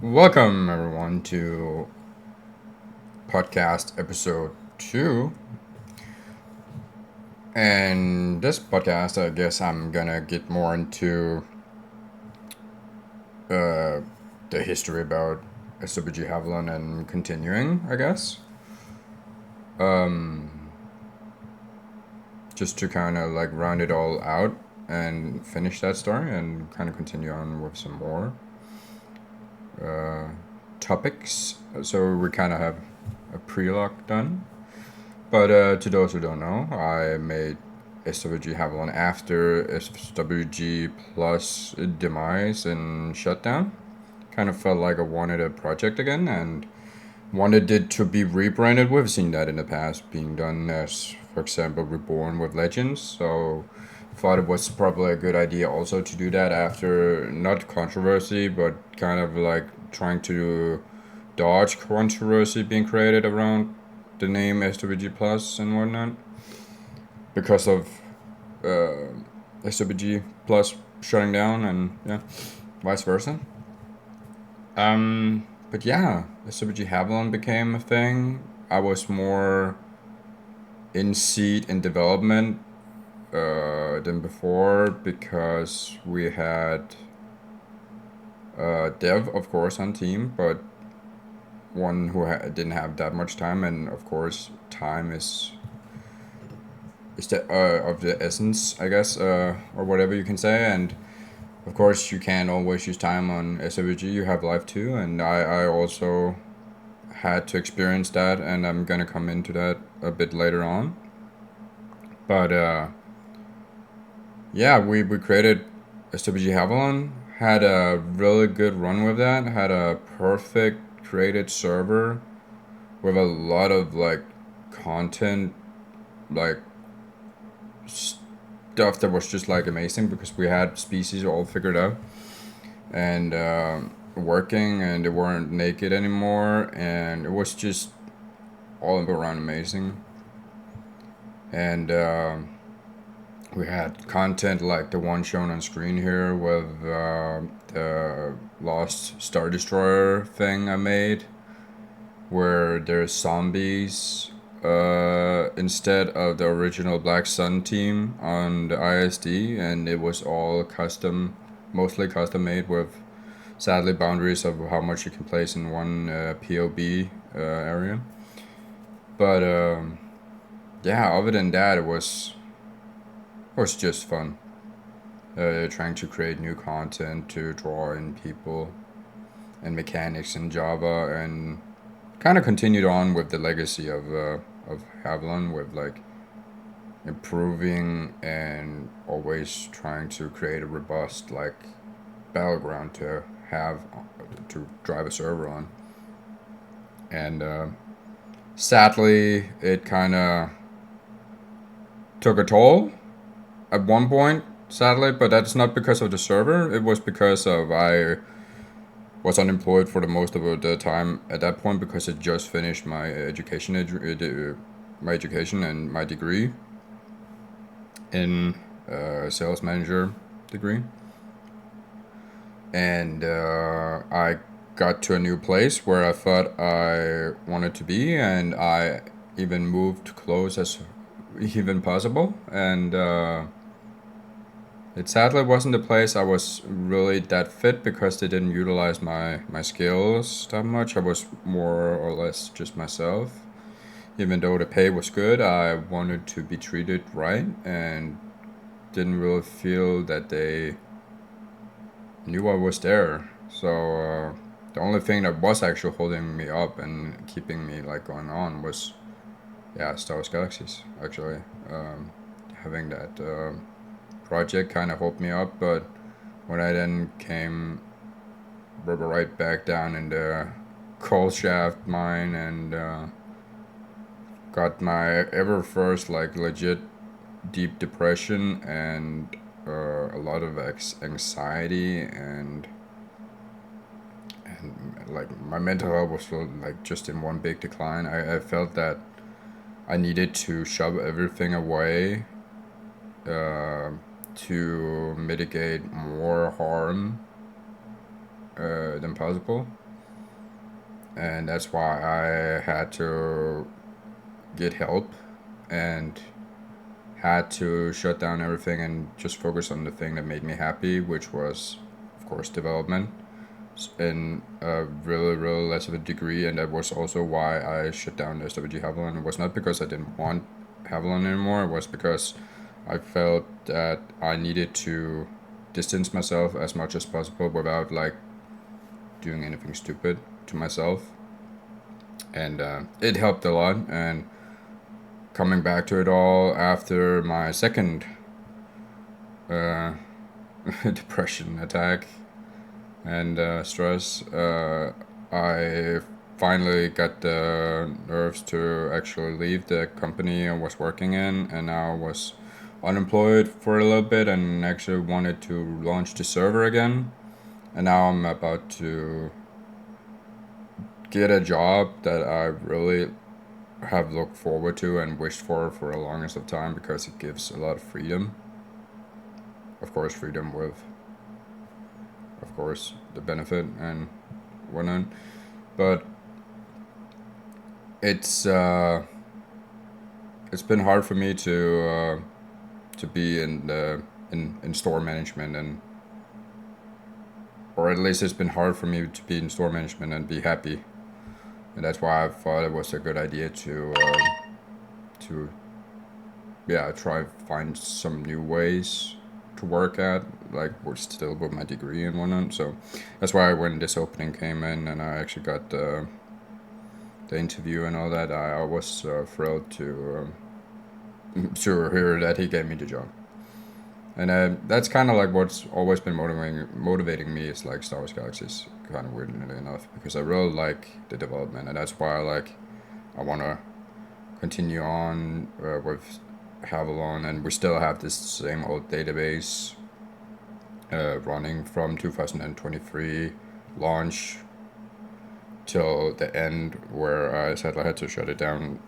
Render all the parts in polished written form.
Welcome, everyone, to podcast episode 2. And this podcast, I guess I'm gonna get more into uh, the history about Swghavelon and continuing, I guess. Just to kind of like round it all out and finish that story and kind of continue on with some more uh, topics. So we kind of have a pre-log done. But to those who don't know, I made Swghavelon after SWG Plus demise and shutdown. Kind of felt like I wanted a project again and wanted it to be rebranded. We've seen that in the past being done as, for example, Reborn with Legends. So thought it was probably a good idea also to do that after not controversy, but kind of like trying to dodge controversy being created around the name SWG Plus and whatnot because of uh, SWG Plus shutting down and yeah, vice versa. But yeah, Swghavelon became a thing. I was more in seed in development than before because we had Dev, of course, on team, but one who didn't have that much time, and of course, time is the of the essence, I guess, or whatever you can say. And of course, you can't always use time on SWG. You have life too, and I also had to experience that, and I'm gonna come into that a bit later on. But yeah, we created Swghavelon, had a really good run with that, had a perfect created server with a lot of like content, like stuff that was just like amazing because we had species all figured out and working, and they weren't naked anymore, and it was just all around amazing. And we had content like the one shown on screen here with the Lost Star Destroyer thing I made, where there's zombies instead of the original Black Sun team on the ISD, and it was all custom, mostly custom made with sadly boundaries of how much you can place in one POB area. But yeah, other than that, it was just fun. Trying to create new content to draw in people and mechanics in Java, and kind of continued on with the legacy of Havlon with like improving and always trying to create a robust like battleground to have to drive a server on. And sadly, it kind of took a toll at one point. Sadly, but that's not because of the server. It was because of I was unemployed for the most of the time at that point because I just finished my my education and my degree in sales manager degree, and I got to a new place where I thought I wanted to be, and I even moved close as even possible, and it sadly wasn't a place I was really that fit because they didn't utilize my skills that much. I was more or less just myself. Even though the pay was good, I wanted to be treated right and didn't really feel that they knew I was there. So the only thing that was actually holding me up and keeping me like going on was yeah, Star Wars Galaxies actually. Having that project kind of helped me up, but when I then came right back down in the coal shaft mine and got my ever first like legit deep depression and a lot of anxiety and like my mental health was like just in one big decline. I felt that I needed to shove everything away uh, to mitigate more harm than possible. and that's why I had to get help and had to shut down everything and just focus on the thing that made me happy, which was, of course, development in a really, really less of a degree. And that was also why I shut down Swghavelon. It was not because I didn't want Havelon anymore, it was because I felt that I needed to distance myself as much as possible without like doing anything stupid to myself. And it helped a lot. And coming back to it all after my second uh, depression attack and stress, I finally got the nerves to actually leave the company I was working in, and I was unemployed for a little bit and actually wanted to launch the server again. And now I'm about to get a job that I really have looked forward to and wished for the longest of time, because it gives a lot of freedom. Of course, freedom with, of course, the benefit and whatnot. But it's it's been hard for me to be in the in store management, and or at least it's been hard for me to be in store management and be happy. And that's why I thought it was a good idea to yeah, try find some new ways to work at, like we're still with my degree and whatnot. So that's why when this opening came in and I actually got the interview and all that, I was thrilled to hear that he gave me the job. And that's kind of like what's always been motivating me is like Star Wars Galaxies, kind of weirdly enough, because I really like the development, and that's why I want to continue on with Havelon, and we still have this same old database running from 2023 launch till the end, where I said I had to shut it down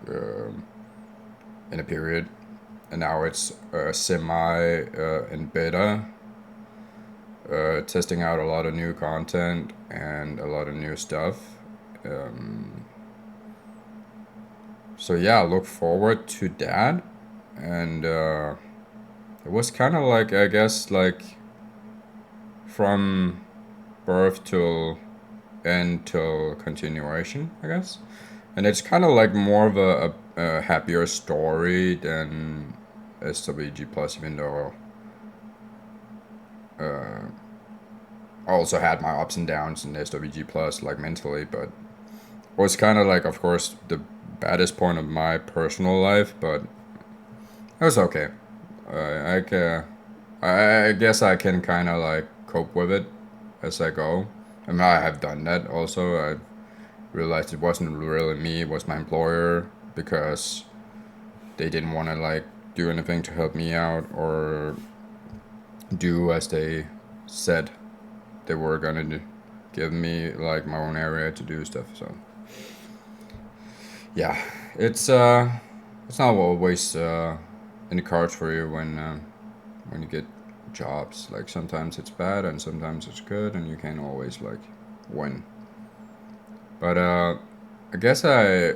in a period, and now it's semi in beta, testing out a lot of new content and a lot of new stuff. So yeah, I look forward to that, and it was kind of like, I guess, like from birth till end till continuation, I guess. And it's kind of like more of a happier story than SWG Plus, even though I also had my ups and downs in SWG Plus, like mentally, but it was kind of like, of course, the baddest point of my personal life, but it was okay. I guess I can kind of like cope with it as I go. I mean, I have done that also. I realized it wasn't really me, it was my employer, because they didn't want to like do anything to help me out or do as they said they were gonna do, give me like my own area to do stuff. So yeah, it's not always in the cards for you when you get jobs. Like sometimes it's bad and sometimes it's good, and you can't always like win. But I guess I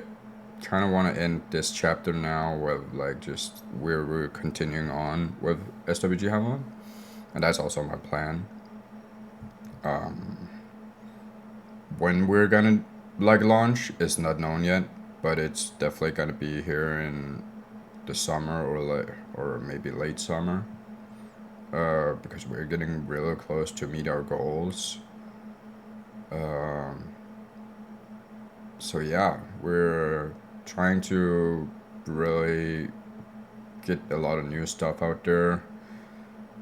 kind of want to end this chapter now with like just we're continuing on with SWG Hamlin, and that's also my plan. When we're gonna like launch is not known yet, but it's definitely gonna be here in the summer or maybe late summer. Because we're getting really close to meet our goals. Um, so yeah, we're trying to really get a lot of new stuff out there.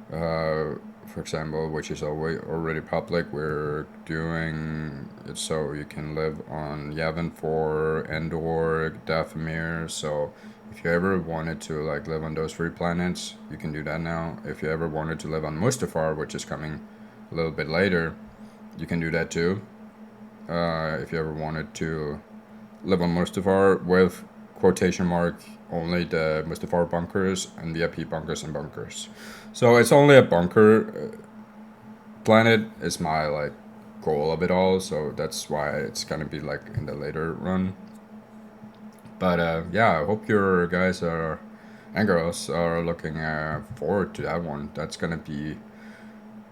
For example, which is already public, we're doing it so you can live on Yavin 4, Endor, Dathomir. So if you ever wanted to like live on those three planets, you can do that now. If you ever wanted to live on Mustafar, which is coming a little bit later, you can do that too. If you ever wanted to live on Mustafar with quotation mark only the Mustafar bunkers and VIP bunkers and bunkers. So it's only a bunker planet is my like goal of it all. So that's why it's gonna be like in the later run. But yeah, I hope your guys are and girls are looking forward to that one. That's gonna be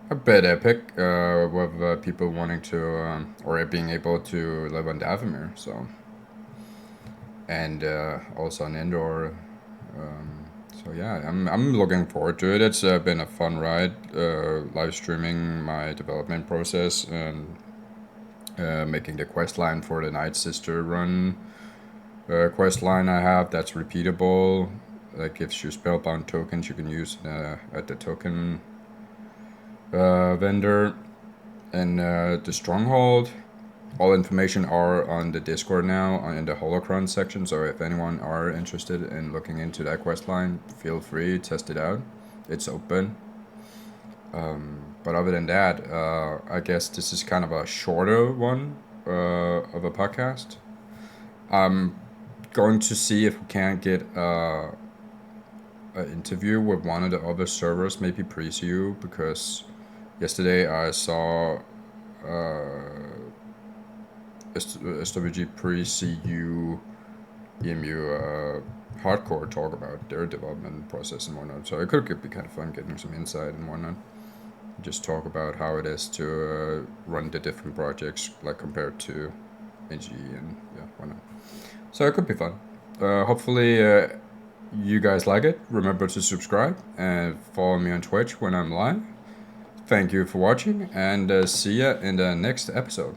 a bit epic with people wanting to or being able to live on Dathomir. So and also an indoor. So yeah, I'm looking forward to it. It's been a fun ride, live streaming my development process and making the quest line for the Night Sister run quest line I have that's repeatable. That gives you spellbound tokens you can use at the token vendor and the stronghold. All information are on the Discord now in the Holocron section. So if anyone are interested in looking into that quest line, feel free to test it out. It's open. But other than that, I guess this is kind of a shorter one of a podcast. I'm going to see if we can get an interview with one of the other servers, maybe pre-CU, because yesterday I saw SWG pre-CU EMU hardcore talk about their development process and whatnot. So it could be kind of fun getting some insight and whatnot. Just talk about how it is to run the different projects, like compared to NG and yeah, whatnot. So it could be fun. Hopefully you guys like it. Remember to subscribe and follow me on Twitch when I'm live. Thank you for watching and see ya in the next episode.